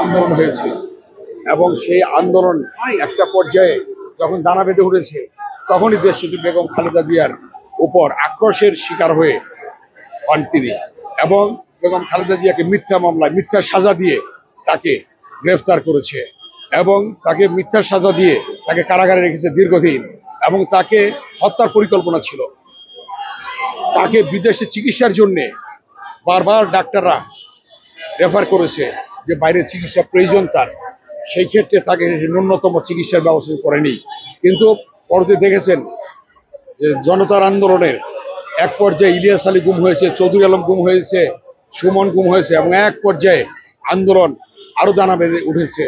আন্দোলন হয়েছিল এবং সেই আন্দোলন একটা পর্যায়ে যখন দানা বেঁধে উঠেছে তখনই দেশনেত্রী বেগম খালেদা জিয়ার উপর আক্রোশের শিকার হয়ে হন তিনি এবং বেগম খালেদা জিয়াকে মিথ্যা মামলায় মিথ্যা সাজা দিয়ে তাকে গ্রেফতার করেছে এবং তাকে মিথ্যা সাজা দিয়ে তাকে কারাগারে রেখেছে দীর্ঘদিন এবং তাকে হত্যার পরিকল্পনা ছিল। তাকে বিদেশে চিকিৎসার জন্যে বারবার ডাক্তাররা রেফার করেছে যে বাইরের চিকিৎসা প্রয়োজন তার, সেই ক্ষেত্রে তাকে ন্যূনতম চিকিৎসার ব্যবস্থা করেনি। কিন্তু পরবর্তী দেখেছেন যে জনতার আন্দোলনের এক পর্যায়ে ইলিয়াস আলী গুম হয়েছে, চৌধুরী আলম গুম হয়েছে, সুমন গুম হয়েছে এবং এক পর্যায়ে আন্দোলন আরো দানা বেঁধে উঠেছে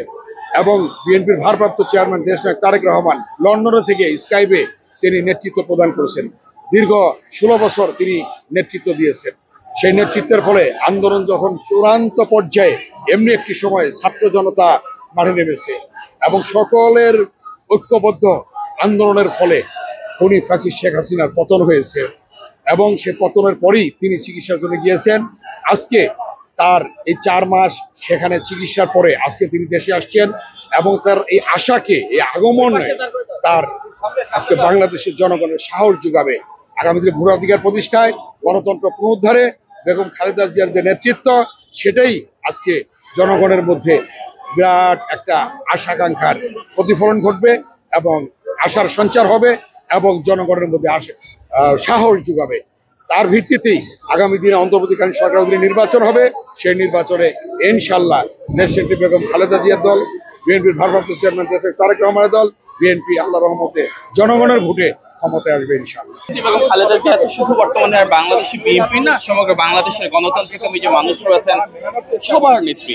এবং বিএনপির ভারপ্রাপ্ত চেয়ারম্যান দেশনায়ক তারেক রহমান লন্ডনে থেকে স্কাইপে তিনি নেতৃত্ব প্রদান করেছেন। দীর্ঘ 16 বছর তিনি নেতৃত্ব দিয়েছেন। সেই নেতৃত্বের ফলে আন্দোলন যখন চূড়ান্ত পর্যায়ে এমনি একটি সময় ছাত্র জনতা মাঠে নেমেছে এবং সকলের ঐক্যবদ্ধ আন্দোলনের ফলে খুনি ফ্যাসিস্ট শেখ হাসিনার পতন হয়েছে এবং সে পতনের পরেই তিনি চিকিৎসার জন্য গিয়েছেন। আজকে তার এই 4 মাস সেখানে চিকিৎসার পরে আজকে তিনি দেশে আসছেন এবং তার এই আশাকে, এই আগমন তার আজকে বাংলাদেশের জনগণের সাহস যোগাবে আগামী দিনে ভোটাধিকার প্রতিষ্ঠায়, গণতন্ত্র পুনরুদ্ধারে বেগম খালেদা জিয়ার যে নেতৃত্ব সেটাই আজকে জনগণের মধ্যে বিরাট একটা আশাকাঙ্ক্ষার প্রতিফলন ঘটবে এবং আশার সঞ্চার হবে এবং জনগণের মধ্যে সাহস যোগাবে। তার ভিত্তিতেই আগামী দিনে অন্তর্বর্তীকালীন সরকার অধীনে নির্বাচন হবে। সেই নির্বাচনে ইনশাল্লাহ দেশনেত্রী বেগম খালেদা জিয়ার দল, বিএনপির ভারপ্রাপ্ত চেয়ারম্যান দেশনায়ক তারেক রহমানের দল, বিএনপি আল্লাহর রহমতে জনগণের ভোটে ক্ষমতায় আসবে ইনশাআল্লাহ। বেগম খালেদা জিয়া তো শুধু বর্তমানে আর বাংলাদেশি বিএনপি না, সমগ্র বাংলাদেশের গণতান্ত্রিকমী যে মানুষ রয়েছেন সবার নেত্রী।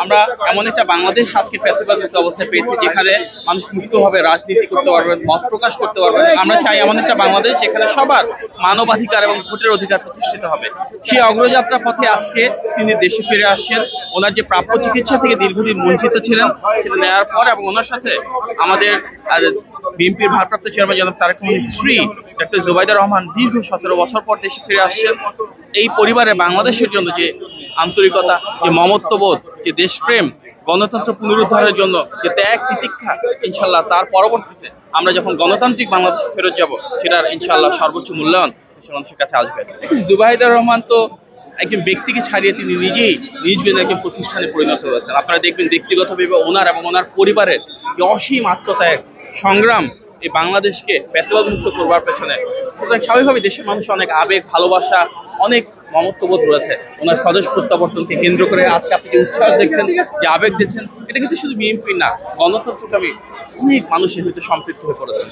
আমরা এমন একটা বাংলাদেশ আজকে ফ্যাসিবাদমুক্ত অবস্থায় পেয়েছি যেখানে মানুষ মুক্তভাবে রাজনীতি করতে পারবেন, মত প্রকাশ করতে পারবেন। আমরা চাই এমন একটা বাংলাদেশ যেখানে সবার মানবাধিকার এবং ভোটের অধিকার প্রতিষ্ঠিত হবে। সেই অগ্রযাত্রা পথে আজকে তিনি দেশে ফিরে আসছেন। ওনার যে প্রাপ্য চিকিৎসা থেকে দীর্ঘদিন বঞ্চিত ছিলেন সেটা নেওয়ার পর এবং ওনার সাথে আমাদের বিএনপির ভারপ্রাপ্ত চেয়ারম্যান জনাব তারেক রহমানের স্ত্রী ডাক্তার জুবাইদা রহমান দীর্ঘ 17 বছর পর দেশে ফিরে আসছেন। এই পরিবারে বাংলাদেশের জন্য যে আন্তরিকতা, যে মমত্ববোধ, যে দেশপ্রেম, গণতন্ত্র পুনরুদ্ধারের জন্য যে ত্যাগ তিতিক্ষা, ইনশাল্লাহ তার পরবর্তীতে আমরা যখন গণতান্ত্রিক বাংলাদেশে ফেরত যাব সেটার ইনশাল্লাহ সর্বোচ্চ মূল্যায়ন দেশের মানুষের কাছে আসবে। জুবাইদা রহমান তো একজন ব্যক্তিকে ছাড়িয়ে তিনি নিজেই নিজের একজন প্রতিষ্ঠানে পরিণত হয়েছেন। আপনারা দেখবেন ব্যক্তিগতভাবে ওনার এবং ওনার পরিবারের যে অসীম আত্মত্যাগ সংগ্রাম এই বাংলাদেশকে ফ্যাসিবাদ মুক্ত করবার পেছনে, সুতরাং স্বাভাবিকভাবে দেশের মানুষের অনেক আবেগ, ভালোবাসা, অনেক মমত্ববোধ রয়েছে। ওনার স্বদেশ প্রত্যাবর্তনকে কেন্দ্র করে আজকে আপনি যে উচ্ছ্বাস দেখছেন, যে আবেগ দেখছেন, এটা কিন্তু শুধু বিএনপি না, গণতন্ত্রকামী অনেক মানুষের ভিতরে সম্পৃক্ত হয়ে পড়েছেন।